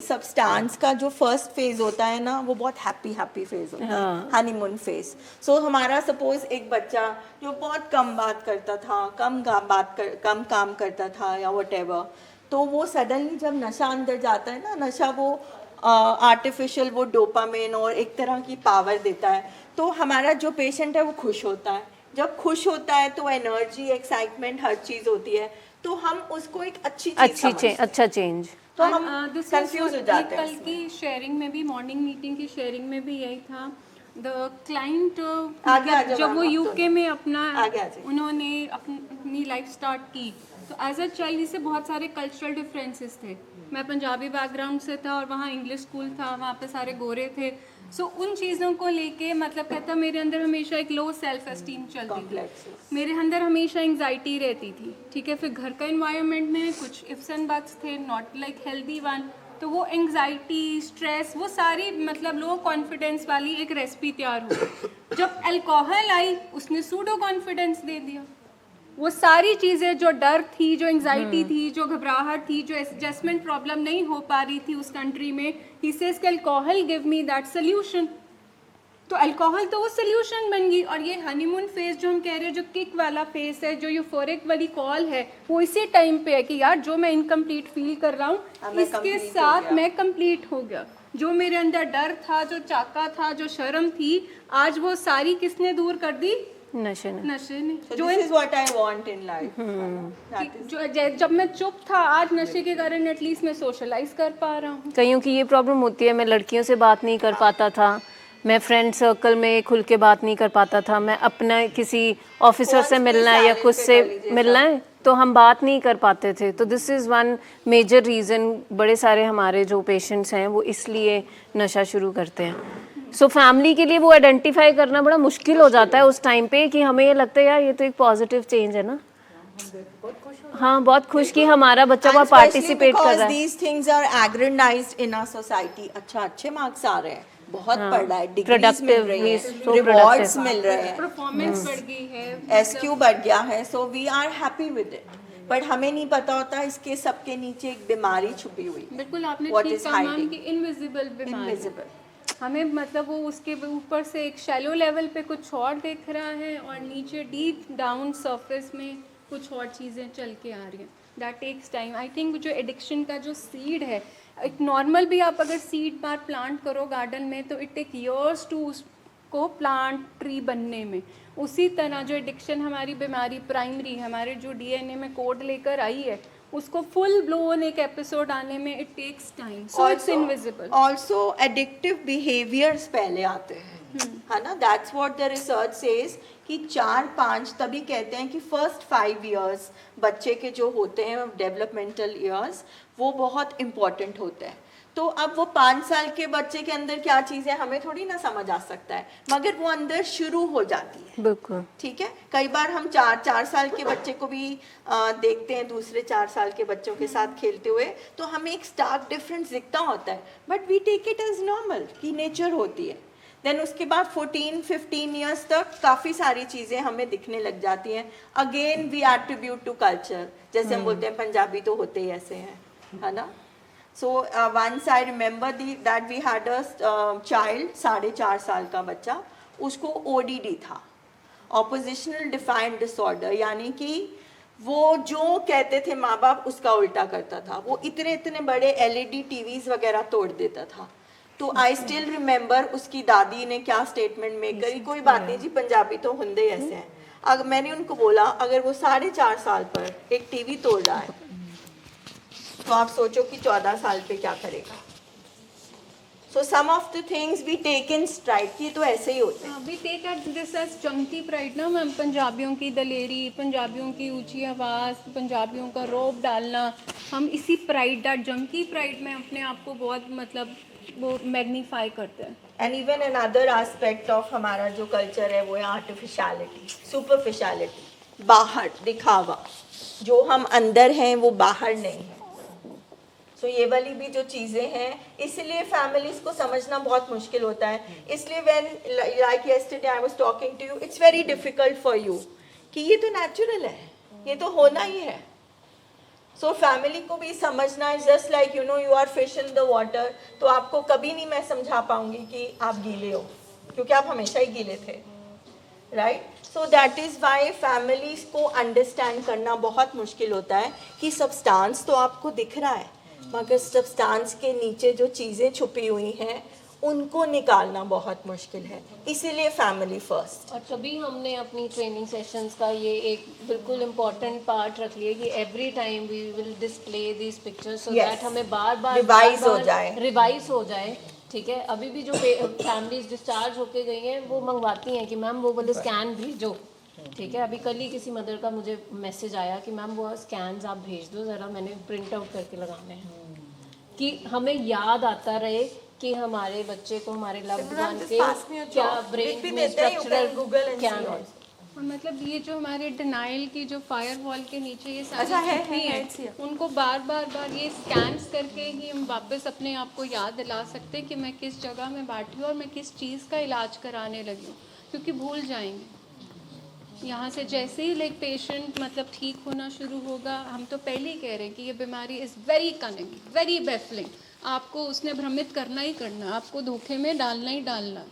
Substance का जो first phase होता है ना, वो बहुत हैप्पी फेज होता है, हनीमून फेज। सो हमारा सपोज एक बच्चा जो बहुत कम बात करता था, कम काम करता था या व्हाटएवर, तो वो सडनली जब नशा अंदर जाता है ना, नशा वो आर्टिफिशियल वो डोपामिन और एक तरह की पावर देता है, तो हमारा जो पेशेंट है वो खुश होता है। जब खुश होता है तो एनर्जी, एक्साइटमेंट, हर चीज़ होती है, तो हम उसको एक अच्छी चीज़ समझते हैं। अच्छा चेंज। तो हम कंफ्यूज हो जाते हैं। कल की शेयरिंग में भी, मॉर्निंग मीटिंग की शेयरिंग में भी यही था। द क्लाइंट जब वो यूके में उन्होंने अपनी लाइफ स्टार्ट की, तो एज अ चाइल्ड इससे बहुत सारे कल्चरल डिफरेंसेस थे। मैं पंजाबी बैकग्राउंड से था और वहाँ इंग्लिश स्कूल था, वहाँ पे सारे गोरे थे। सो उन चीज़ों को लेके मतलब कहता मेरे अंदर हमेशा एक लो सेल्फ एस्टीम चलती थी, मेरे अंदर हमेशा एंग्जाइटी रहती थी। ठीक है, फिर घर का एनवायरनमेंट में कुछ इफ्स एंड बट्स थे, नॉट लाइक हेल्दी वन, तो वो एंग्जाइटी, स्ट्रेस, वो सारी मतलब लो कॉन्फिडेंस वाली एक रेसिपी तैयार हुई। जब अल्कोहल आई उसने सूडो कॉन्फिडेंस दे दिया। वो सारी चीज़ें जो डर थी, जो एंग्जाइटी थी, जो घबराहट थी, जो एडजस्टमेंट प्रॉब्लम नहीं हो पा रही थी उस कंट्री में, he says alcohol give me that solution. तो अल्कोहल तो वो सोल्यूशन बन गई। और ये हनीमून फेज जो हम कह रहे हैं, जो किक वाला फेज है, जो यूफोरिक वाली कॉल है, वो इसी टाइम पे है कि यार जो मैं इनकम्प्लीट फील कर रहा हूँ इसके साथ मैं कंप्लीट हो गया। जो मेरे अंदर डर था, जो चाका था, जो शर्म थी, आज वो सारी किसने दूर कर दी? नशे ने। So this is what I want in life. जब मैं चुप था, आज नशे के कारण एटलीस्ट मैं सोशलाइज कर पा रहा हूँ। कईयों की ये प्रॉब्लम होती है, मैं लड़कियों से बात नहीं कर पाता था, मैं फ्रेंड सर्कल में खुल के बात नहीं कर पाता था, मैं अपना किसी ऑफिसर से मिलना है या खुद से मिलना है तो हम बात नहीं कर पाते थे। तो this is one major reason, बड़े सारे हमारे जो पेशेंट्स हैं वो इसलिए नशा शुरू करते हैं। सो फैमिली के लिए वो आइडेंटिफाई करना बड़ा मुश्किल हो जाता है उस टाइम पे कि हमें ये लगता है यार ये तो एक पॉजिटिव चेंज है ना। हाँ, बहुत खुश कि हमारा बच्चा वहाँ पार्टिसिपेट कर रहा है। These things are aggrandized in our society. अच्छा, अच्छे मार्क्स आ रहे हैं, बहुत पढ़ रहा है, डिग्रीज मिल रही है, रिवॉर्ड्स मिल रहे हैं, परफॉर्मेंस बढ़ गई है, एसक्यू बढ़ गया है, so we are happy with it. But हमें नहीं पता होता इसके सबके नीचे एक बीमारी छुपी हुई। बिल्कुल आपने ठीक कहा मैम कि इनविजिबल बीमारी। हमें मतलब वो उसके ऊपर से एक शैलो लेवल पे कुछ और दिख रहा है और नीचे डीप डाउन सरफेस में कुछ और चीज़ें चल के आ रही हैं। That takes time. I think जो एडिक्शन का जो सीड है, एक नॉर्मल भी आप अगर सीड बार प्लांट करो गार्डन में तो इट टेक ईयर्स टू उसको प्लांट ट्री बनने में। उसी तरह जो एडिक्शन हमारी बीमारी प्राइमरी हमारे जो डीएनए में कोड लेकर आई है, उसको फुल ब्लोन एक एपिसोड आने में it takes time, so it's invisible. Also addictive behaviours पहले आते हैं, है ना। That's what the research says कि 4-5 तभी कहते हैं कि फर्स्ट 5 इयर्स बच्चे के जो होते हैं डेवलपमेंटल इयर्स, वो बहुत इम्पोर्टेंट होते हैं। तो अब वो 5 साल के बच्चे के अंदर क्या चीज़ है हमें थोड़ी ना समझ आ सकता है, मगर वो अंदर शुरू हो जाती है। बिल्कुल ठीक है, कई बार हम 4 साल के बच्चे को भी देखते हैं दूसरे 4 साल के बच्चों के साथ खेलते हुए, तो हमें एक स्टार्क डिफरेंस दिखता होता है, but we take it as normal कि नेचर होती है। देन उसके बाद 14-15 ईयर्स तक काफ़ी सारी चीज़ें हमें दिखने लग जाती हैं। Again we attribute to culture, जैसे हम बोलते हैं पंजाबी तो होते ही ऐसे हैं, है ना। So once I remember that we had a child, 4.5 साल का बच्चा, उसको ODD था, ऑपोजिशनल डिफाइंड डिसऑर्डर, यानी कि वो जो कहते थे माँ बाप उसका उल्टा करता था। वो इतने इतने बड़े LED टीवीज वगैरह तोड़ देता था। तो आई स्टिल रिमेंबर उसकी दादी ने क्या स्टेटमेंट मेक करी, कोई बात नहीं जी पंजाबी तो हुंदे ऐसे हैं। अगर मैंने उनको बोला अगर वो 4.5 साल पर एक टीवी तोड़ रहा है तो आप सोचो कि 14 साल पे क्या करेगा। So some of the things we take in stride कि तो ऐसे ही होते हैं। We take at this age junky pride ना मैम, पंजाबियों की दलेरी, पंजाबियों की ऊंची आवाज़, पंजाबियों का रौब डालना, हम इसी प्राइड दैट जंकी प्राइड में अपने आप को बहुत मतलब वो मैग्नीफाई करते हैं। And even another aspect of हमारा जो कल्चर है वो है आर्टिफिशियलिटी, सुपरफिशियलिटी, बाहर दिखावा, जो हम अंदर हैं वो बाहर नहीं है। सो ये वाली भी जो चीज़ें हैं, इसलिए फैमिलीज़ को समझना बहुत मुश्किल होता है। इसलिए when like yesterday I was talking to you, it's very difficult for you कि ये तो नेचुरल है, ये तो होना ही है। सो फैमिली को भी समझना है, just like you know you are fish in the water, तो आपको कभी नहीं मैं समझा पाऊंगी कि आप गीले हो, क्योंकि आप हमेशा ही गीले थे, right. So that is why families को अंडरस्टैंड करना बहुत मुश्किल होता है कि सब्सटेंस तो आपको दिख रहा है, मगर सब्सटेंस के नीचे जो चीज़ें छुपी हुई हैं उनको निकालना बहुत मुश्किल है, इसीलिए फैमिली फर्स्ट। और तभी हमने अपनी ट्रेनिंग सेशंस का ये एक बिल्कुल इम्पोर्टेंट पार्ट रख लिया कि every time we will display these pictures so that हमें बार बार रिवाइज हो जाए। ठीक है, अभी भी जो फैमिलीज डिस्चार्ज होके गई हैं वो मंगवाती हैं कि मैम वो बोले स्कैन भेजो। ठीक है, अभी कल ही किसी मदर का मुझे मैसेज आया कि मैम वो स्कैन्स आप भेज दो ज़रा, मैंने प्रिंट आउट करके लगाने हैं कि हमें याद आता रहे कि हमारे बच्चे को हमारे लव्ड वन के क्या ब्रेन में स्ट्रक्चरल क्या है। और मतलब ये जो हमारे डिनाइल की जो फायर वॉल के नीचे ये सारी चीज़ें हैं, उनको बार बार ये स्कैन्स करके ही हम वापस अपने आप को याद दिला सकते हैं कि मैं किस जगह में बैठी हूँ और मैं किस चीज़ का इलाज कराने लगी हूँ, क्योंकि भूल जाएंगे यहाँ से जैसे ही लाइक पेशेंट मतलब ठीक होना शुरू होगा। हम तो पहले ही कह रहे हैं कि ये बीमारी इज़ वेरी कनिंग, वेरी बेफलिंग, आपको उसने भ्रमित करना ही करना, आपको धोखे में डालना ही डालना।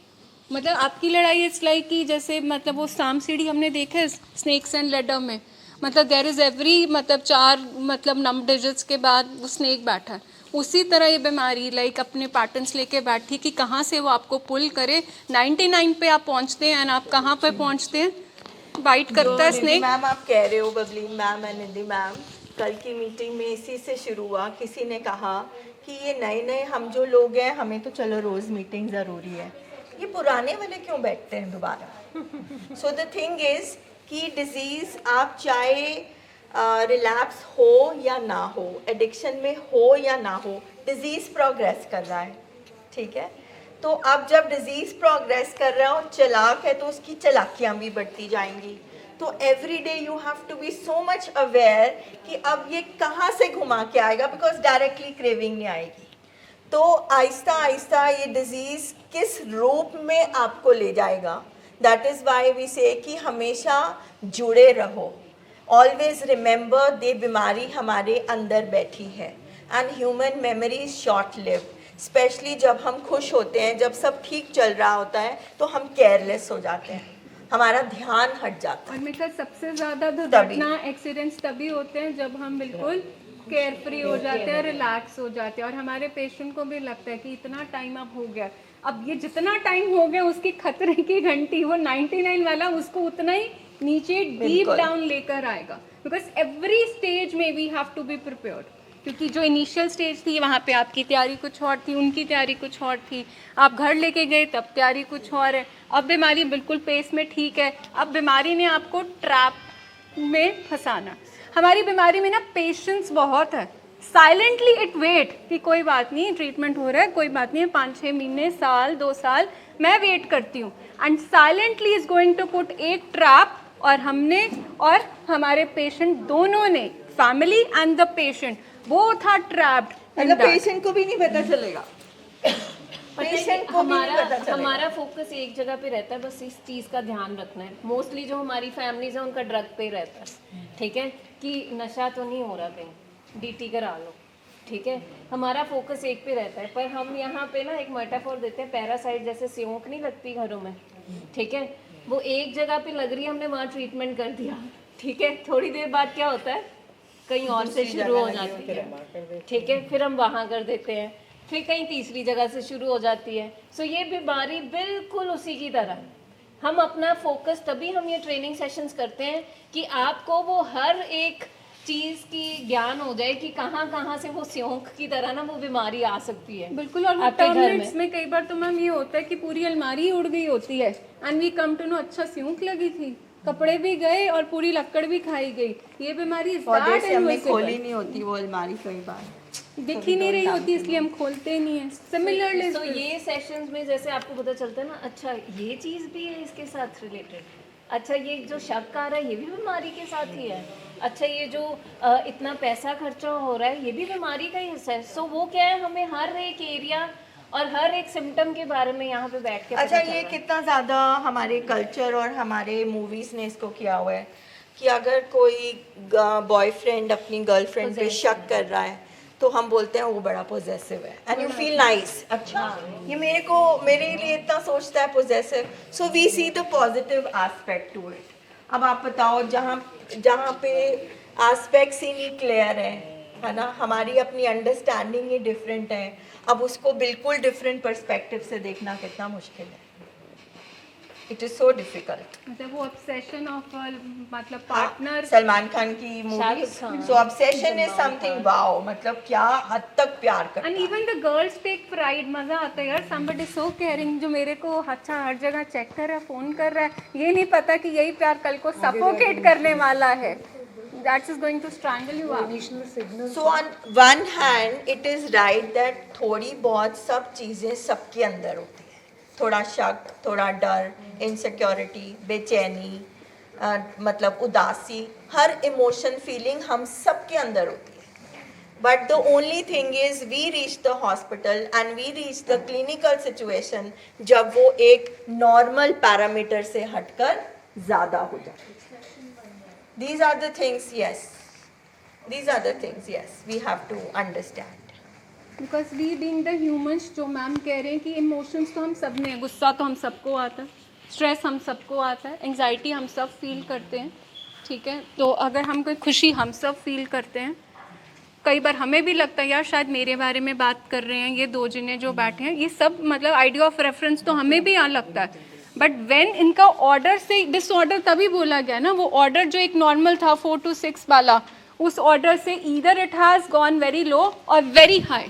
मतलब आपकी लड़ाई इट्स लाइक कि जैसे मतलब वो साम सीढ़ी हमने देखा है स्नेक्स एंड लेडर में, मतलब देयर इज़ एवरी मतलब 4 मतलब नंबर डिजिट्स के बाद वो स्नेक बैठा है, उसी तरह ये बीमारी लाइक अपने पैटर्न्स लेके बैठी कि कहाँ से वो आपको पुल करे। 99 पे आप पहुँचते हैं एंड आप कहाँ पे पहुँचते हैं, बाइट करता है स्नेक। मैम आप कह रहे हो Babli ma'am and Nidhi ma'am, कल की मीटिंग में इसी से शुरू हुआ, किसी ने कहा कि ये नए हम जो लोग हैं हमें तो चलो रोज़ मीटिंग ज़रूरी है, ये पुराने वाले क्यों बैठते हैं दोबारा। सो द थिंग इज़ कि डिजीज़ आप चाहे रिलैप्स हो या ना हो, एडिक्शन में हो या ना हो, डिजीज़ प्रोग्रेस कर रहा है, ठीक है। तो अब जब डिजीज़ प्रोग्रेस कर रहा है और चालाक है तो उसकी चालाकियाँ भी बढ़ती जाएंगी। तो every day you have to be so much aware कि अब ये कहाँ से घुमा के आएगा, बिकॉज डायरेक्टली क्रेविंग नहीं आएगी। तो आहिस्ता आहिस्ता ये डिज़ीज़ किस रूप में आपको ले जाएगा, दैट इज़ वाई वी से कि हमेशा जुड़े रहो, ऑलवेज रिमेंबर ये बीमारी हमारे अंदर बैठी है and human memory is short lived. Specially जब हम खुश होते हैं, जब सब ठीक चल रहा होता है तो हम केयरलेस हो जाते हैं, हमारा ध्यान हट जाता है। और मेरे सबसे ज़्यादा दुर्घटना एक्सीडेंट्स तभी होते हैं जब हम बिल्कुल केयर फ्री हो जाते हैं, रिलैक्स हो जाते हैं, और हमारे पेशेंट को भी लगता है कि इतना टाइम अब हो गया, अब ये जितना टाइम हो गया उसकी खतरे की घंटी वो 99 वाला उसको उतना ही नीचे डीप डाउन लेकर आएगा। बिकॉज एवरी स्टेज में we have to be prepared, क्योंकि जो इनिशियल स्टेज थी वहाँ पे आपकी तैयारी कुछ और थी, उनकी तैयारी कुछ और थी, आप घर लेके गए तब तैयारी कुछ और है, अब बीमारी बिल्कुल पेस में ठीक है, अब बीमारी ने आपको ट्रैप में फंसाना। हमारी बीमारी में ना पेशेंस बहुत है, साइलेंटली इट वेट कि कोई बात नहीं ट्रीटमेंट हो रहा है, कोई बात नहीं है, 5-6 महीने, साल 2 साल मैं वेट करती हूँ, and silently is going to put एक ट्रैप। और हमने और हमारे पेशेंट दोनों ने, family and the patient, both are trapped। मतलब पेशेंट को भी नहीं पता चलेगा, पेशेंट को भी नहीं पता चलेगा। हमारा फोकस एक जगह पे रहता है, बस इस चीज़ का ध्यान रखना है। मोस्टली जो हमारी फैमिलीज है उनका ड्रग पे रहता है, ठीक है, कि नशा तो नहीं हो रहा कहीं, डीटी करा लो, ठीक है, हमारा फोकस एक पे रहता है। पर हम यहाँ पे ना एक मेटाफोर देते हैं, पैरासाइट जैसे सियोंक नहीं लगती घरों में, ठीक है, वो एक जगह पे लग रही है, हमने वहाँ ट्रीटमेंट कर दिया, ठीक है, थोड़ी देर बाद क्या होता है, कहीं और से शुरू हो जाती है, ठीक है, फिर हम वहाँ कर देते हैं, फिर कहीं तीसरी जगह से शुरू हो जाती है। सो ये बीमारी बिल्कुल उसी की तरह, हम अपना फोकस तभी हम ये ट्रेनिंग सेशंस करते हैं कि आपको वो हर एक चीज़ की ज्ञान हो जाए कि कहाँ कहाँ से वो सियोंक की तरह ना वो बीमारी आ सकती है। बिल्कुल, और आपके घर में कई बार तो मैम ये होता है कि पूरी अलमारी उड़ गई होती है and we come to know अच्छा सियोंक लगी थी, कपड़े भी गए और पूरी लकड़ भी खाई गई। ये बीमारी खोली नहीं होती वो अलमारी, कई बार दिख ही नहीं रही होती, इसलिए हम खोलते ही नहीं है। सिमिलरली तो ये सेशंस में जैसे आपको पता चलता है ना, अच्छा ये चीज़ भी है इसके साथ रिलेटेड, अच्छा ये जो शक आ रहा है ये भी बीमारी के साथ ही है, अच्छा ये जो इतना पैसा खर्चा हो रहा है ये भी बीमारी का ही हिस्सा है। सो वो क्या है, हमें हर एक एरिया और हर एक सिम्टम के बारे में यहाँ पे बैठ के अच्छा ये कितना ज़्यादा हमारे कल्चर और हमारे मूवीज़ ने इसको किया हुआ है। कि अगर कोई बॉयफ्रेंड अपनी गर्लफ्रेंड पे शक कर रहा है तो हम बोलते हैं वो बड़ा पोजेसिव है, एंड यू फील नाइस, अच्छा ये मेरे लिए इतना सोचता है possessive, so we see the positive aspect to इट। अब आप बताओ, जहाँ पे एस्पेक्ट्स ही नहीं क्लियर है ना, हमारी अपनी अंडरस्टैंडिंग ही डिफरेंट है, अब उसको बिल्कुल डिफरेंट पर्सपेक्टिव से देखना कितना मुश्किल है। It is so difficult. मतलब वो ऑब्सेशन ऑफ मतलब पार्टनर, सलमान खान की movie, so obsession is something wow, मतलब क्या हद तक प्यार करता and even the girls take pride, मजा आता है यार, somebody so caring, जो मेरे को अच्छा हर जगह चेक कर रहा है, फोन कर रहा है, ये नहीं पता कि यही प्यार कल को सफोकेट करने वाला है, that is going to strangle you out. So on one hand it is right that थोड़ी बहुत सब चीजें सबके अंदर होती है, थोड़ा शक, थोड़ा डर, इनसिक्योरिटी, बेचैनी, मतलब उदासी, हर इमोशन फीलिंग हम सब के अंदर होती है। But the only thing is we reach the hospital and we reach the clinical situation जब वो एक नॉर्मल पैरामीटर से हटकर ज़्यादा हो जाए। These are the things, yes. These are the things, yes, we have to understand. Because we being the humans, जो ma'am कह रहे हैं कि इमोशंस तो हम सब में है, गुस्सा तो हम सबको आता है, स्ट्रेस हम सबको आता है, एंग्जाइटी हम सब फील करते हैं, ठीक है। तो अगर हम कोई खुशी हम सब फील करते हैं, कई बार हमें भी लगता है यार शायद मेरे बारे में बात कर रहे हैं ये दो जने जो बैठे हैं, ये सब मतलब आइडिया ऑफ रेफरेंस तो हमें भी यहाँ लगता है। बट व्हेन इनका ऑर्डर से डिसऑर्डर तभी बोला गया ना, वो ऑर्डर जो एक नॉर्मल था 4 to 6 वाला, उस ऑर्डर से either it has gone very low और वेरी हाई,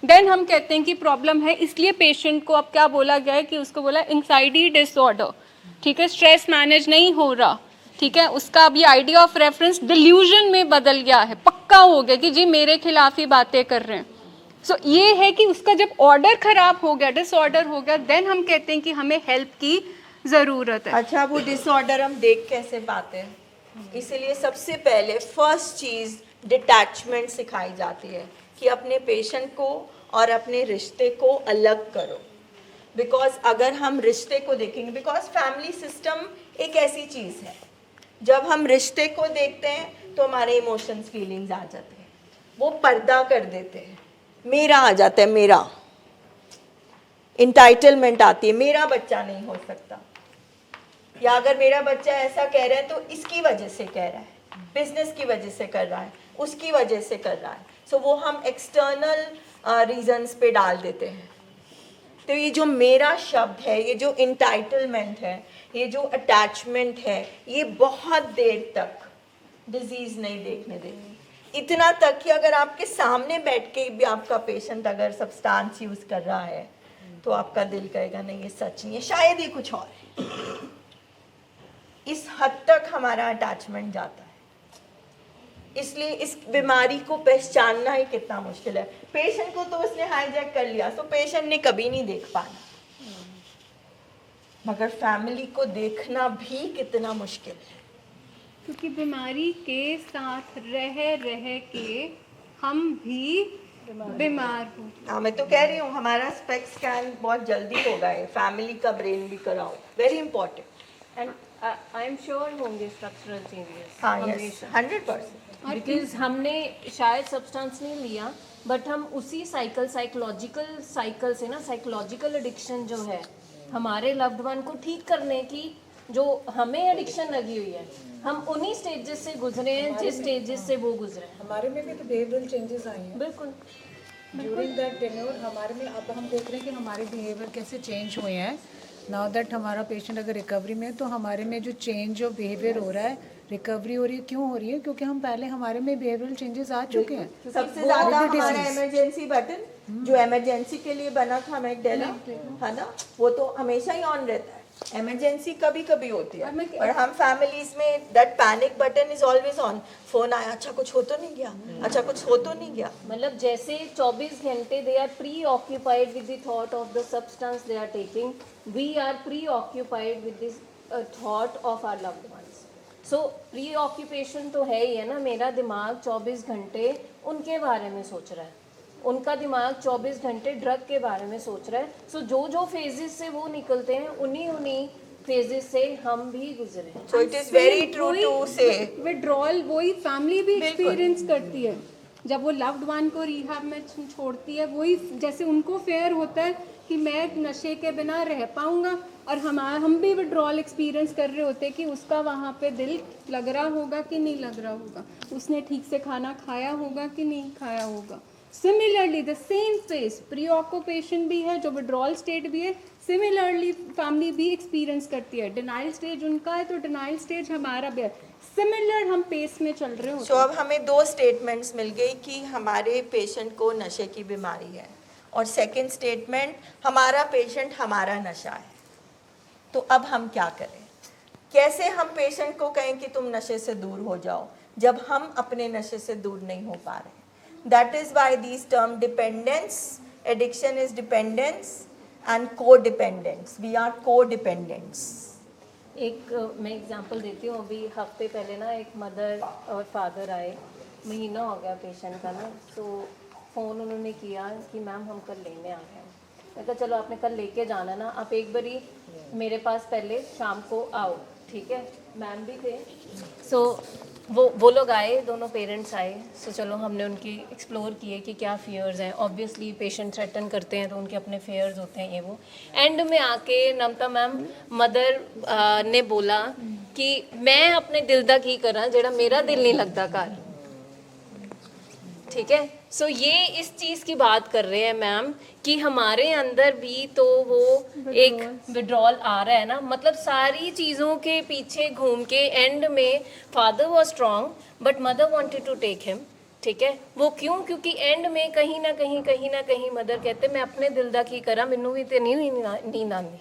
देन हम कहते हैं कि प्रॉब्लम है। इसलिए पेशेंट को अब क्या बोला गया है कि उसको बोला एंग्जाइटी डिसऑर्डर, ठीक है, स्ट्रेस मैनेज नहीं हो रहा, ठीक है, उसका अब ये आइडिया ऑफ रेफरेंस डिल्यूजन में बदल गया है, पक्का हो गया कि जी मेरे खिलाफ ही बातें कर रहे हैं। सो ये है कि उसका जब ऑर्डर खराब हो गया, डिसऑर्डर हो गया, देन हम कहते हैं कि हमें हेल्प की ज़रूरत है। अच्छा, वो डिसऑर्डर हम देख कैसे पाते हैं? इसीलिए सबसे पहले फर्स्ट चीज़ डिटैचमेंट सिखाई जाती है कि अपने पेशेंट को और अपने रिश्ते को अलग करो। बिकॉज अगर हम रिश्ते को देखेंगे, बिकॉज फैमिली सिस्टम एक ऐसी चीज़ है, जब हम रिश्ते को देखते हैं तो हमारे इमोशंस फीलिंग्स आ जाते हैं, वो पर्दा कर देते हैं, मेरा आ जाता है, मेरा इंटाइटलमेंट आती है, मेरा बच्चा नहीं हो सकता, या अगर मेरा बच्चा ऐसा कह रहा है तो इसकी वजह से कह रहा है, बिजनेस की वजह से कर रहा है, उसकी वजह से कर रहा है, सो वो हम एक्सटर्नल रीजंस पे डाल देते हैं। तो ये जो मेरा शब्द है, ये जो इंटाइटलमेंट है, ये जो अटैचमेंट है, ये बहुत देर तक डिजीज़ नहीं देखने देती। इतना तक कि अगर आपके सामने बैठ के भी आपका पेशेंट अगर सब्सटेंस यूज़ कर रहा है तो आपका दिल कहेगा नहीं ये सच नहीं है, शायद ये कुछ और है। इस हद तक हमारा अटैचमेंट जाता है। इसलिए इस बीमारी को पहचानना ही कितना मुश्किल है। पेशेंट को तो उसने हाईजैक कर लिया, तो पेशेंट ने कभी नहीं देख पाना, मगर फैमिली को देखना भी कितना मुश्किल है, क्योंकि बीमारी के साथ रह के हम भी बीमार हो। हाँ, मैं तो कह रही हूँ हमारा स्पेक्ट स्कैन बहुत जल्दी होगा, है फैमिली का ब्रेन भी कराओ, very important. And I am sure होंगे स्ट्रक्चरल चेंजेस। हाँ, यस, 100%। बिकॉज हमने शायद सब्सटेंस नहीं लिया, बट हम उसी साइकोलॉजिकल साइकिल से ना, साइकोलॉजिकल एडिक्शन जो है हमारे लव्ड वन को ठीक करने की, जो हमें एडिक्शन लगी हुई है, हम उन्हीं स्टेजेस से गुजरे हैं जिस स्टेजेस से वो गुजरे हैं। हमारे में भी तो बिहेवियरल चेंजेस आए हैं बिल्कुल। During that tenure. हमारे में अब हम देख रहे हैं कि हमारे बिहेवियर कैसे चेंज हुए हैं। नाउ दैट हमारा पेशेंट अगर रिकवरी में है तो हमारे में जो चेंज ऑफ बिहेवियर हो रहा है, रिकवरी हो रही है, क्यों हो रही है? क्योंकि हम पहले हमारे में बिहेवियरल चेंजेस आ चुके हैं। सबसे ज्यादा हमारा इमरजेंसी बटन जो इमरजेंसी के लिए बना था मैकडेला, है ना, वो तो हमेशा ही ऑन रहता है। इमरजेंसी कभी कभी होती है, और हम फैमिलीज में that panic button is always on. Phone आया, अच्छा कुछ हो तो नहीं गया, अच्छा कुछ हो तो नहीं गया। मतलब जैसे 24 घंटे they are preoccupied with the thought of the substance they are taking, we are preoccupied with this thought of our loved ones. So preoccupation तो है ही है ना, मेरा दिमाग 24 घंटे उनके बारे में सोच रहा है, उनका दिमाग 24 घंटे ड्रग के बारे में सोच रहा है। सो जो जो फेजेस से वो निकलते हैं, उन्हीं फेजेस से हम भी गुजरे हैं। So it is very true to say. Withdrawal वही फैमिली भी बिल्कुल। एक्सपीरियंस करती है जब वो लव्ड वन को रिहैब में छोड़ती है। वही जैसे उनको फेयर होता है कि मैं नशे के बिना रह पाऊंगा, और हम भी विड्रॉल एक्सपीरियंस कर रहे होते हैं कि उसका वहाँ पे दिल लग रहा होगा कि नहीं लग रहा होगा, उसने ठीक से खाना खाया होगा कि नहीं खाया होगा। Similarly the same face pre occupation भी है, जो विड्रॉल स्टेट भी है, सिमिलरली फैमिली भी एक्सपीरियंस करती है। डिनाइल स्टेज उनका है तो डिनाइल स्टेज हमारा भी है, सिमिलर हम पेस में चल रहे होते सो हैं। अब हमें 2 स्टेटमेंट्स मिल गई कि हमारे पेशेंट को नशे की बीमारी है, और सेकंड स्टेटमेंट हमारा पेशेंट हमारा नशा है। तो अब हम क्या करें? कैसे हम पेशेंट को कहें कि तुम नशे से दूर हो जाओ जब हम अपने नशे से दूर नहीं हो पा रहे? That is why these term dependence, addiction is dependence and को डिपेंडेंस। वी आर को डिपेंडेंट्स। एक मैं एग्जांपल देती हूँ। अभी हफ्ते पहले ना एक मदर और फादर आए, महीना हो गया पेशेंट का ना, तो फ़ोन उन्होंने किया कि मैम हम कल लेने आ रहे हैं। मैं कहा चलो आपने कल लेके जाना ना, आप एक बारी मेरे पास पहले शाम को आओ, ठीक है। मैम भी थे, सो वो लोग आए, दोनों पेरेंट्स आए। सो चलो हमने उनकी एक्सप्लोर किए कि क्या फियर्स हैं। ऑब्वियसली पेशेंट थ्रेटन करते हैं तो उनके अपने फियर्स होते हैं, ये वो। एंड में आके नमता मैम मदर ने बोला कि मैं अपने दिल दा की करा जेड़ा मेरा दिल नहीं लगता घर, ठीक है। सो ये इस चीज़ की बात कर रहे हैं मैम कि हमारे अंदर भी तो वो एक विड्रॉल आ रहा है ना, मतलब सारी चीज़ों के पीछे घूम के एंड में father was strong but mother wanted to take him, ठीक है। वो क्यों? क्योंकि एंड में कहीं ना कहीं मदर कहते मैं अपने दिल दा की करा, मैनू भी तो नहीं नींद आती।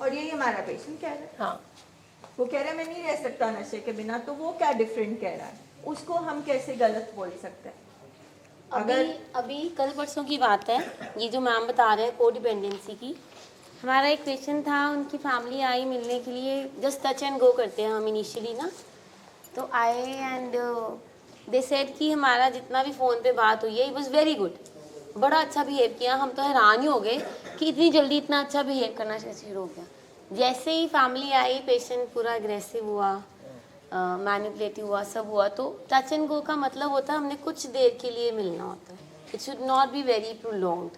और यही हमारा पेशेंट कह रहा है। हाँ, वो कह रहा है मैं नहीं रह सकता नशे के बिना, तो वो क्या डिफरेंट कह रहा है? उसको हम कैसे गलत बोल सकते हैं? अभी कल परसों की बात है, ये जो मैम बता रहे हैं को डिपेंडेंसी की। हमारा एक पेशेंट था, उनकी फैमिली आई मिलने के लिए, जस्ट टच एंड गो करते हैं हम इनिशियली ना, तो आए एंड दे सेड कि हमारा जितना भी फ़ोन पे बात हुई है इट वाज वेरी गुड, बड़ा अच्छा बिहेव किया। हम तो हैरान ही हो गए कि इतनी जल्दी इतना अच्छा बिहेव करना शुरू हो गया। जैसे ही फैमिली आई पेशेंट पूरा अग्रेसिव हुआ, मैनिपुलेटिव हुआ, सब हुआ। तो टच एंड गो का मतलब होता है हमने कुछ देर के लिए मिलना होता है, it should not be very prolonged.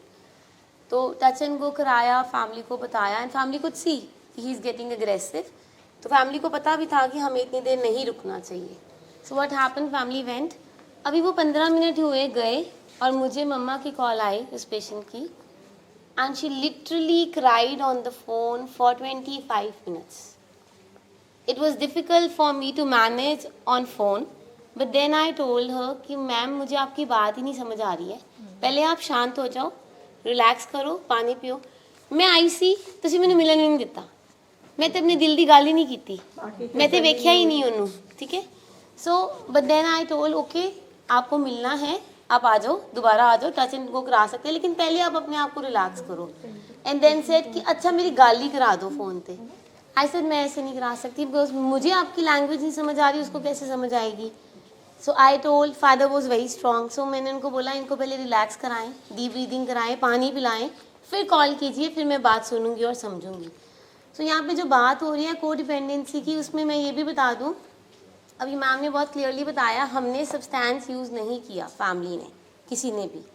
तो टच एंड गो कराया, फैमिली को बताया and family could see he is getting aggressive. तो फैमिली को पता भी था कि हमें इतनी देर नहीं रुकना चाहिए। So what happen, family went. अभी वो 15 मिनट हुए गए और मुझे मम्मा की कॉल आई उस पेशेंट की, and she literally cried on the phone for 25 minutes. It was difficult for me to manage on phone, but then I told her कि मैम मुझे आपकी बात ही नहीं समझ आ रही है, पहले आप शांत हो जाओ, रिलैक्स करो, पानी पियो। मैं आई सी तुसीं मैनूं मिलन नहीं दिता, मैं तो अपने दिल की गल ही नहीं की, मैं तो वेख्या ही नहीं उन्होंने, ठीक है। So but then I told okay आपको मिलना है, आप आ जाओ, दोबारा आ जाओ, टच एंड गो करा सकते हैं, लेकिन पहले आप अपने आप को रिलैक्स करो। एंड देन सेड कि अच्छा मेरी गाल ही करा दो फ़ोन पे। आई सेड मैं ऐसे नहीं करा सकती बिकॉज मुझे आपकी लैंग्वेज नहीं समझ आ रही, उसको कैसे समझ आएगी। So I told, father was very strong, so मैंने उनको बोला इनको पहले रिलैक्स कराएं, डीप ब्रीदिंग कराएं, पानी पिलाएं, फिर कॉल कीजिए, फिर मैं बात सुनूंगी और समझूंगी। सो यहाँ पे जो बात हो रही है को डिपेंडेंसी की, उसमें मैं ये भी बता दूँ, अभी मैम ने बहुत क्लियरली बताया, हमने सब्सटेंस यूज़ नहीं किया, फैमिली ने, किसी ने भी,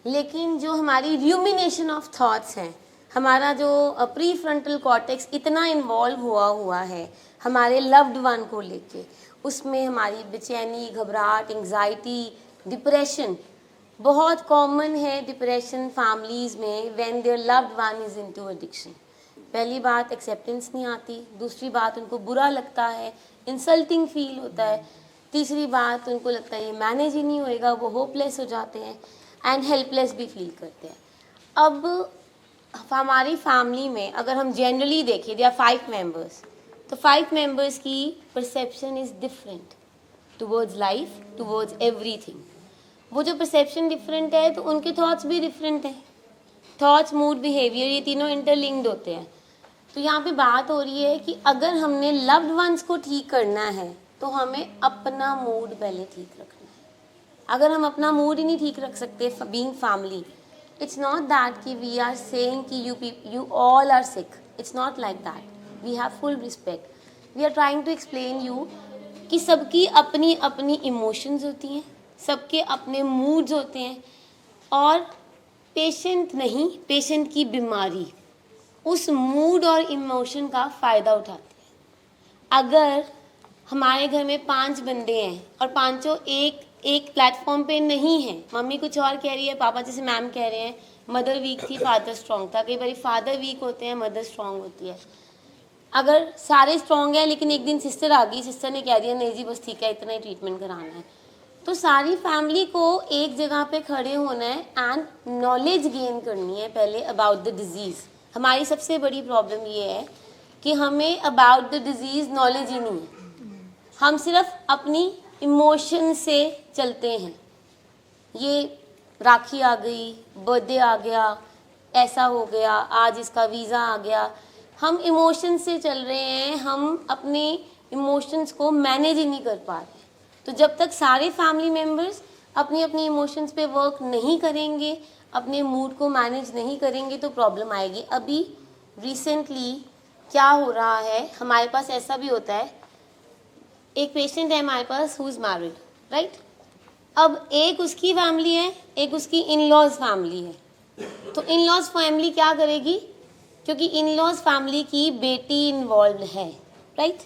लेकिन जो हमारी र्यूमिनेशन ऑफ थॉट्स हैं, हमारा जो प्री फ्रंटल कॉर्टेक्स इतना इन्वॉल्व हुआ है हमारे लव्ड वन को लेके, उसमें हमारी बेचैनी, घबराहट, एंग्जाइटी, डिप्रेशन बहुत कॉमन है। डिप्रेशन फैमिलीज़ में when their loved one is into addiction. पहली बात एक्सेप्टेंस नहीं आती, दूसरी बात उनको बुरा लगता है, इंसल्टिंग फील होता है, तीसरी बात उनको लगता है ये मैनेज ही नहीं होएगा, वो होपलेस हो जाते हैं एंड हेल्पलेस भी फील करते हैं। अब हमारी फैमिली में अगर हम जनरली देखें, देयर आर 5 मेंबर्स, तो 5 मेंबर्स की perception is different towards life, towards everything. वो जो परसेप्शन डिफरेंट है तो उनके थॉट्स भी डिफरेंट हैं। थॉट्स, मूड, बिहेवियर, ये तीनों इंटरलिंक्ड होते हैं। तो यहाँ पे बात हो रही है कि अगर हमने लव्ड वंस को ठीक करना है तो हमें अपना मूड पहले ठीक रखना है। अगर हम अपना मूड ही नहीं ठीक रख सकते being family, it's not that कि वी आर सेइंग कि you all are sick, it's not like that. We have full respect. We are trying to explain you कि सबकी अपनी अपनी इमोशंस होती हैं, सबके अपने मूड्स होते हैं, और पेशेंट नहीं, पेशेंट की बीमारी उस मूड और इमोशन का फ़ायदा उठाती है। अगर हमारे घर में 5 बंदे हैं और पांचों एक प्लेटफॉर्म पे नहीं है, मम्मी कुछ और कह रही है, पापा जैसे मैम कह रहे हैं मदर वीक थी फादर स्ट्रॉन्ग था, कई बार फादर वीक होते हैं मदर स्ट्रॉन्ग होती है। अगर सारे स्ट्रॉन्ग हैं लेकिन एक दिन सिस्टर आ गई, सिस्टर ने कह दिया नहीं जी बस ठीक है इतना ही ट्रीटमेंट कराना है, तो सारी फैमिली को एक जगह पे खड़े होना है एंड नॉलेज गेन करनी है पहले अबाउट द डिजीज़। हमारी सबसे बड़ी प्रॉब्लम ये है कि हमें अबाउट द डिजीज़ नॉलेज ही नहीं है, हम सिर्फ अपनी इमोशन से चलते हैं। ये राखी आ गई, बर्थडे आ गया, ऐसा हो गया, आज इसका वीज़ा आ गया, हम इमोशन से चल रहे हैं, हम अपने इमोशंस को मैनेज ही नहीं कर पा रहे। तो जब तक सारे फैमिली मेम्बर्स अपनी अपनी इमोशंस पे वर्क नहीं करेंगे, अपने मूड को मैनेज नहीं करेंगे तो प्रॉब्लम आएगी। अभी रिसेंटली क्या हो रहा है, हमारे पास ऐसा भी होता है, एक पेशेंट है हमारे पास हु इज़ मैरिड, राइट। अब एक उसकी फैमिली है, एक उसकी इन लॉज फैमिली है। तो इन लॉज फैमिली क्या करेगी, क्योंकि इन लॉज फैमिली की बेटी इन्वॉल्व है, राइट।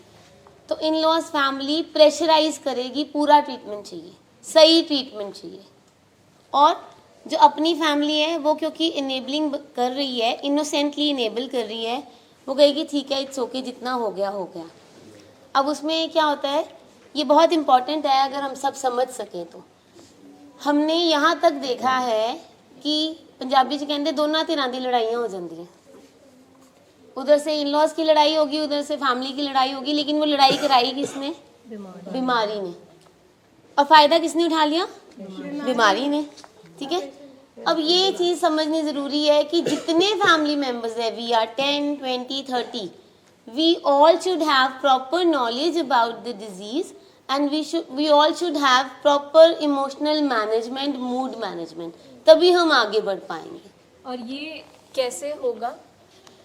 तो इन लॉज फैमिली प्रेशराइज करेगी, पूरा ट्रीटमेंट चाहिए, सही ट्रीटमेंट चाहिए। और जो अपनी फैमिली है वो क्योंकि इनेबलिंग कर रही है, इनोसेंटली इनेबल कर रही है, वो कहेगी ठीक है इट्स ओके, जितना हो गया हो गया। अब उसमें क्या होता है, ये बहुत इम्पॉर्टेंट है अगर हम सब समझ सकें तो। हमने यहाँ तक देखा है कि पंजाबी च कहते दोनों धिरां दी लड़ाइयाँ हो जाती, उधर से इन लॉज की लड़ाई होगी, उधर से फैमिली की लड़ाई होगी, लेकिन वो लड़ाई कराई किसने, बीमारी ने, और फ़ायदा किसने उठा लिया, बीमारी ने, ठीक है। अब ये चीज़ समझनी ज़रूरी है कि जितने फैमिली मेम्बर्स हैं, we are 10, 20, 30, we all should have proper knowledge about the disease and we all should have proper emotional management, mood management, तभी हम आगे बढ़ पाएंगे। और ये कैसे होगा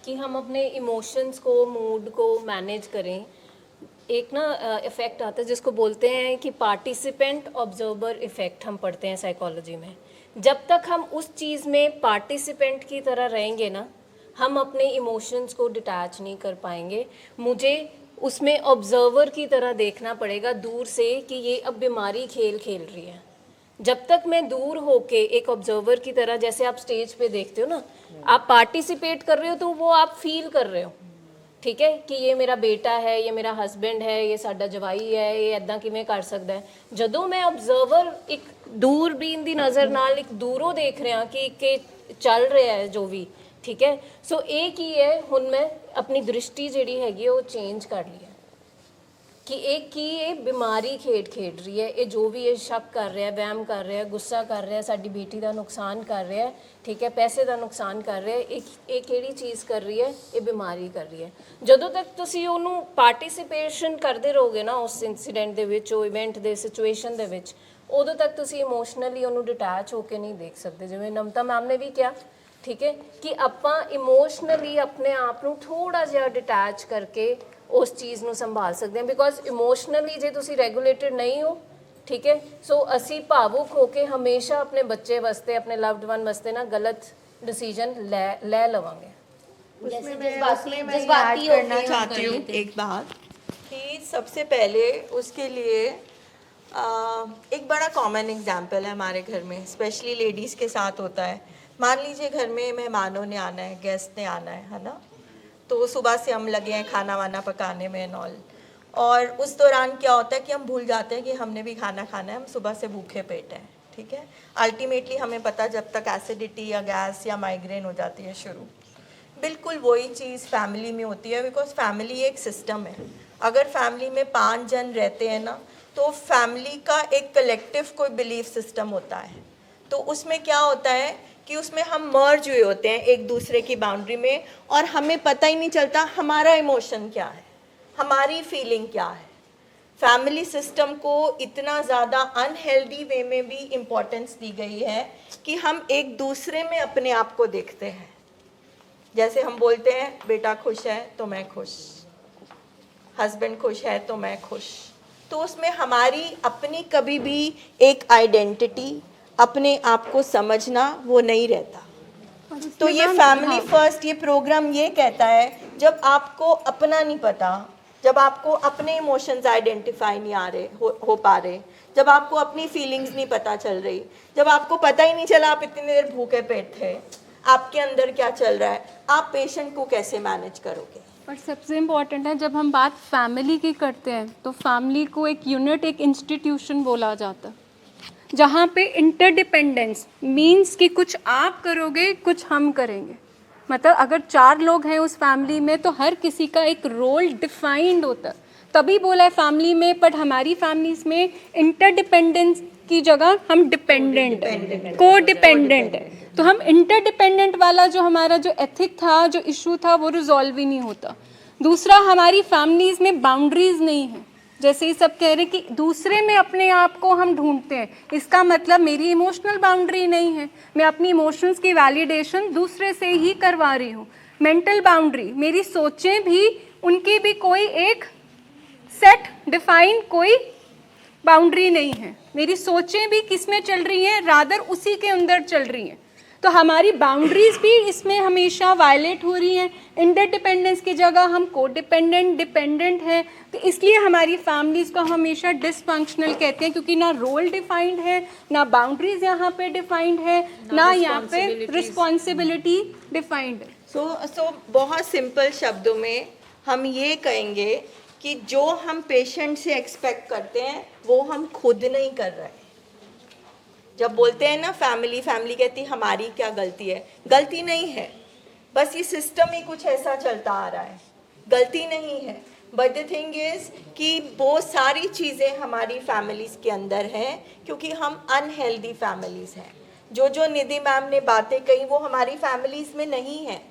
कि हम अपने इमोशंस को, मूड को मैनेज करें। एक ना इफ़ेक्ट आता है जिसको बोलते हैं कि पार्टिसिपेंट ऑब्जर्वर इफ़ेक्ट, हम पढ़ते हैं साइकोलॉजी में। जब तक हम उस चीज़ में पार्टिसिपेंट की तरह रहेंगे ना, हम अपने इमोशंस को डिटैच नहीं कर पाएंगे। मुझे उसमें ऑब्जर्वर की तरह देखना पड़ेगा दूर से कि ये अब बीमारी खेल खेल रही है। जब तक मैं दूर होके एक ऑब्जर्वर की तरह, जैसे आप स्टेज पे देखते हो ना, आप पार्टिसिपेट कर रहे हो तो वो आप फील कर रहे हो, ठीक है, कि ये मेरा बेटा है, ये मेरा हस्बैंड है, ये साडा जवाई है, ये इदां किवें कर सकदा है। जदों मैं ऑब्जर्वर एक दूरबीन दी नज़र नाल एक दूरों देख रहा कि चल रहा है जो भी, ठीक है। सो एक ही है, हुण मैं अपनी दृष्टि जिहड़ी हैगी वो चेंज कर ली है कि एक की ये बीमारी खेड रही है, ये जो भी ये शक कर रहा है, वहम कर रहा है, गुस्सा कर रहा है, साडी बेटी का नुकसान कर रहा है, ठीक है, पैसे का नुकसान कर रहा है, एक किहड़ी चीज़ कर रही है, ये बीमारी कर रही है। जदों तक तुसीं उहनूं पार्टिसिपेशन करते रहोगे ना उस इंसीडेंट दे विच, उस इवेंट दे सिचुएशन दे विच, उदों तक तुसीं इमोशनली उहनूं डिटैच होकर नहीं देख सकते। जिवें नमता मैम ने भी किया, ठीक है, कि आपां इमोशनली अपने आप नूं थोड़ा जिहा डिटैच करके उस चीज़ ਨੂੰ ਸੰਭਾਲ ਸਕਦੇ ਹਾਂ। ਬਿਕੋਜ਼ ਇਮੋਸ਼ਨਲੀ ਜੇ ਤੁਸੀਂ ਰੈਗੂਲੇਟਡ ਨਹੀਂ ਹੋ, ਠੀਕ ਹੈ, ਸੋ ਅਸੀਂ ਭਾਵੁਕ ਹੋ ਕੇ ਹਮੇਸ਼ਾ ਆਪਣੇ ਬੱਚੇ ਵਾਸਤੇ, ਆਪਣੇ ਲਵਡ ਵਨ ਵਾਸਤੇ ਨਾ गलत डिसीजन ले लवांगे। उसमें मैं ऐड करना चाहती हूँ एक बात कि सबसे पहले उसके लिए एक बड़ा कॉमन एग्जाम्पल है हमारे घर में, स्पेशली लेडीज़ के साथ होता है। मान लीजिए घर में मेहमानों ने आना है, गेस्ट ने आना है ना, तो सुबह से हम लगे हैं खाना वाना पकाने में एंड ऑल, और उस दौरान क्या होता है कि हम भूल जाते हैं कि हमने भी खाना खाना है, हम सुबह से भूखे पेट हैं, ठीक है। अल्टीमेटली हमें पता जब तक एसिडिटी या गैस या माइग्रेन हो जाती है शुरू, बिल्कुल वही चीज़ फैमिली में होती है। बिकॉज फैमिली एक सिस्टम है। अगर फैमिली में 5 जन रहते हैं ना, तो फैमिली का एक कलेक्टिव कोई बिलीफ सिस्टम होता है, तो उसमें क्या होता है कि उसमें हम मर्ज हुए होते हैं एक दूसरे की बाउंड्री में, और हमें पता ही नहीं चलता हमारा इमोशन क्या है, हमारी फीलिंग क्या है। फैमिली सिस्टम को इतना ज़्यादा अनहेल्दी वे में भी इम्पोर्टेंस दी गई है कि हम एक दूसरे में अपने आप को देखते हैं, जैसे हम बोलते हैं बेटा खुश है तो मैं खुश, हस्बैंड खुश है तो मैं खुश, तो उसमें हमारी अपनी कभी भी एक आइडेंटिटी, अपने आप को समझना वो नहीं रहता। तो ये फैमिली फर्स्ट, ये प्रोग्राम ये कहता है जब आपको अपना नहीं पता, जब आपको अपने इमोशंस आइडेंटिफाई नहीं आ रहे हो पा रहे, जब आपको अपनी फीलिंग्स नहीं पता चल रही, जब आपको पता ही नहीं चला आप इतनी देर भूखे पेट थे, आपके अंदर क्या चल रहा है, आप पेशेंट को कैसे मैनेज करोगे? और सबसे इम्पॉर्टेंट है जब हम बात फैमिली की करते हैं तो फैमिली को एक यूनिट, एक इंस्टीट्यूशन बोला जाता है जहाँ पे इंटरडिपेंडेंस मीन्स कि कुछ आप करोगे कुछ हम करेंगे। मतलब अगर 4 लोग हैं उस फैमिली में तो हर किसी का एक रोल डिफाइंड होता है, तभी बोला है फैमिली में। बट हमारी फैमिलीज में इंटरडिपेंडेंस की जगह हम डिपेंडेंट हैं, को डिपेंडेंट है। तो हम इंटरडिपेंडेंट वाला जो हमारा जो एथिक था, जो इशू था, वो रिजॉल्व ही नहीं होता। दूसरा, हमारी फैमिलीज में बाउंड्रीज नहीं है। जैसे ये सब कह रहे कि दूसरे में अपने आप को हम ढूंढते हैं, इसका मतलब मेरी इमोशनल बाउंड्री नहीं है, मैं अपनी इमोशंस की वैलिडेशन दूसरे से ही करवा रही हूँ। मेंटल बाउंड्री, मेरी सोचें भी, उनकी भी कोई एक सेट डिफाइन कोई बाउंड्री नहीं है। मेरी सोचें भी किस में चल रही हैं, रादर उसी के अंदर चल रही हैं। तो हमारी बाउंड्रीज भी इसमें हमेशा वायलेट हो रही हैं। इंटरडिपेंडेंस की जगह हम को डिपेंडेंट, डिपेंडेंट हैं। तो इसलिए हमारी फैमिलीज को हमेशा डिसफंक्शनल कहते हैं, क्योंकि ना रोल डिफाइंड है, ना बाउंड्रीज यहाँ पे डिफाइंड है, ना यहाँ पे रिस्पॉन्सिबिलिटी डिफाइंड है। सो बहुत सिंपल शब्दों में हम ये कहेंगे कि जो हम पेशेंट से एक्सपेक्ट करते हैं वो हम खुद नहीं कर रहे। जब बोलते हैं ना फैमिली कहती हमारी क्या गलती है, गलती नहीं है, बस ये सिस्टम ही कुछ ऐसा चलता आ रहा है, गलती नहीं है। बट द थिंग इज कि वो सारी चीज़ें हमारी फैमिलीज़ के अंदर हैं, क्योंकि हम अनहेल्दी फैमिलीज़ हैं। जो निधि मैम ने बातें कही वो हमारी फैमिलीज़ में नहीं है।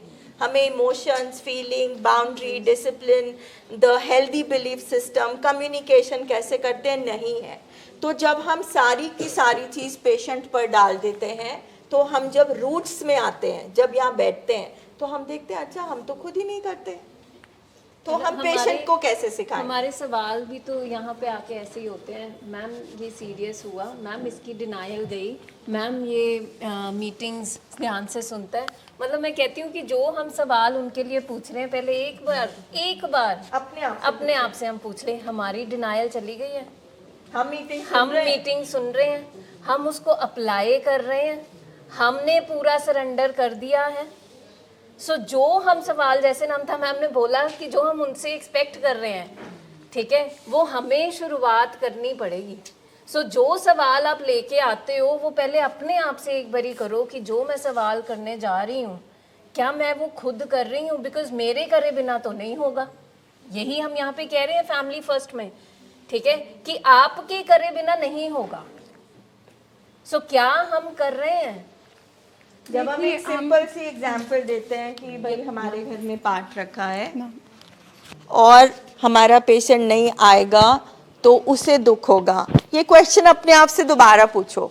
हमें emotions, feeling, boundary, discipline, the healthy belief system, communication कैसे करते हैं, नहीं है। तो जब हम सारी की सारी चीज़ पेशेंट पर डाल देते हैं, तो हम जब रूट्स में आते हैं, जब यहाँ बैठते हैं, तो हम देखते हैं अच्छा हम तो खुद ही नहीं करते, तो हम पेशेंट को कैसे सिखाएं? हमारे सवाल भी तो यहाँ पे आके ऐसे ही होते हैं, मैम ये सीरियस हुआ, मैम इसकी डिनायल गई, मैम ये मीटिंग्स ध्यान से सुनता है। मतलब मैं कहती हूँ कि जो हम सवाल उनके लिए पूछ रहे हैं, पहले एक बार अपने आप से हम पूछ लें, हमारी डिनायल चली गई है, हम मीटिंग सुन रहे हैं, हम उसको अप्लाई कर रहे हैं, हमने पूरा सरेंडर कर दिया है। सो जो हम सवाल, जैसे नाम था मैम ने बोला कि जो हम उनसे एक्सपेक्ट कर रहे हैं, ठीक है, वो हमें शुरुआत करनी पड़ेगी। सो जो सवाल आप लेके आते हो वो पहले अपने आप से एक बारी करो कि जो मैं सवाल करने जा रही हूँ क्या मैं वो खुद कर रही हूँ, बिकॉज मेरे करे बिना तो नहीं होगा। यही हम यहाँ पे कह रहे हैं फैमिली फर्स्ट में, ठीक है, कि आपके करे बिना नहीं होगा। सो क्या हम कर रहे हैं? जब हम एक सिंपल सी एग्जांपल देते हैं कि भाई हमारे घर में पाठ रखा है और हमारा पेशेंट नहीं आएगा तो उसे दुख होगा, ये क्वेश्चन अपने आप से दोबारा पूछो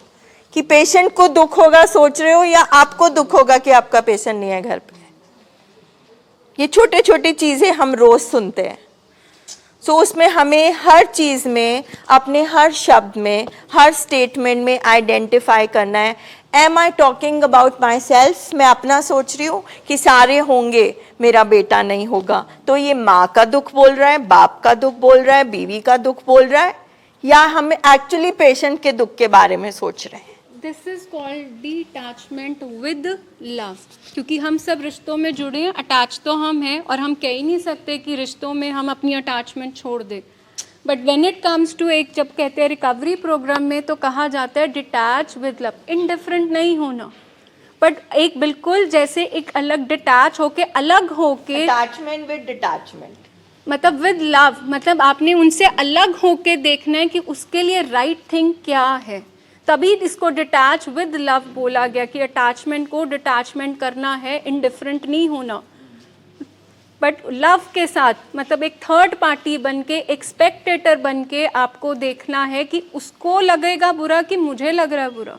कि पेशेंट को दुख होगा सोच रहे हो, या आपको दुख होगा कि आपका पेशेंट नहीं है घर पे? ये छोटे छोटे चीज़ें हम रोज सुनते हैं। सो उसमें हमें हर चीज़ में, अपने हर शब्द में, हर स्टेटमेंट में आइडेंटिफाई करना है, am I talking about myself, मैं अपना सोच रही हूँ कि सारे होंगे, मेरा बेटा नहीं होगा, तो ये माँ का दुख बोल रहा है, बाप का दुख बोल रहा है, बीवी का दुख बोल रहा है, या हम एक्चुअली पेशेंट के दुख के बारे में सोच रहे हैं? This is called detachment with love, क्योंकि हम सब रिश्तों में जुड़े हैं, अटैच तो हम हैं, और हम कह ही नहीं सकते कि रिश्तों में हम अपनी अटैचमेंट छोड़ दें। But when it comes to, एक जब कहते हैं रिकवरी प्रोग्राम में, तो कहा जाता है डिटैच विद लव, इनडिफरेंट नहीं होना, बट एक बिल्कुल जैसे एक अलग डिटैच होके, अलग होके, अटैचमेंट विद डिटैचमेंट, मतलब विद लव, मतलब आपने उनसे अलग होके देखना है कि उसके लिए राइट थिंग क्या है, तभी इसको डिटैच विद लव बोला गया कि अटैचमेंट को डिटैचमेंट करना है, इनडिफरेंट नहीं होना, बट लव के साथ, मतलब एक थर्ड पार्टी बन के, एक स्पेक्टेटर बन के आपको देखना है कि उसको लगेगा बुरा कि मुझे लग रहा है बुरा।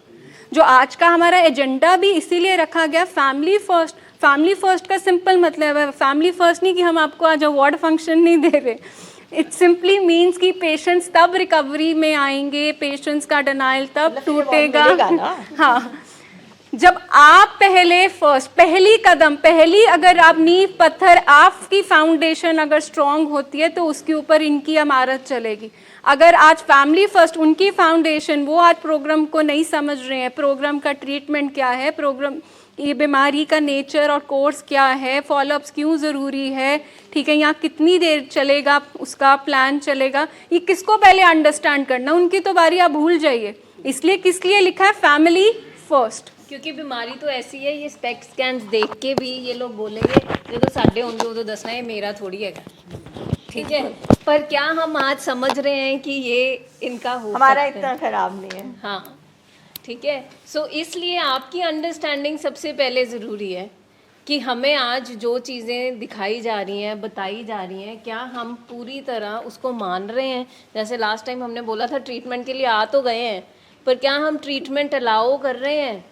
जो आज का हमारा एजेंडा भी इसीलिए रखा गया फैमिली फर्स्ट। फैमिली फर्स्ट का सिंपल मतलब है, फैमिली फर्स्ट नहीं कि हम आपको आज अवार्ड फंक्शन नहीं दे रहे, इट सिंपली मीन्स कि पेशेंट्स तब रिकवरी में आएंगे, पेशेंट्स का डिनाइल तब टूटेगा। हाँ, जब आप पहली कदम, पहली अगर आप नींव पत्थर, आपकी फाउंडेशन अगर स्ट्रांग होती है तो उसके ऊपर इनकी इमारत चलेगी। अगर आज फैमिली फर्स्ट उनकी फाउंडेशन, वो आज प्रोग्राम को नहीं समझ रहे हैं, प्रोग्राम का ट्रीटमेंट क्या है, प्रोग्राम ये बीमारी का नेचर और कोर्स क्या है, फॉलोअप्स क्यों ज़रूरी है, ठीक है, यहाँ कितनी देर चलेगा, उसका प्लान चलेगा, ये किसको पहले अंडरस्टैंड करना, उनकी तो बारी आप भूल जाइए। इसलिए किस लिए लिखा है फैमिली फर्स्ट, क्योंकि बीमारी तो ऐसी है, ये स्पेक्ट स्कैन्स देख के भी ये लोग बोलेंगे ये तो साढ़े होंगे, वो तो दसना है, मेरा थोड़ी है, ठीक है। पर क्या हम आज समझ रहे हैं कि ये इनका हो हमारा सकता है? इतना खराब नहीं है। हाँ, ठीक है। सो इसलिए आपकी अंडरस्टैंडिंग सबसे पहले ज़रूरी है कि हमें आज जो चीज़ें दिखाई जा रही हैं, बताई जा रही हैं, क्या हम पूरी तरह उसको मान रहे हैं। जैसे लास्ट टाइम हमने बोला था ट्रीटमेंट के लिए आ तो गए हैं, पर क्या हम ट्रीटमेंट अलाउ कर रहे हैं?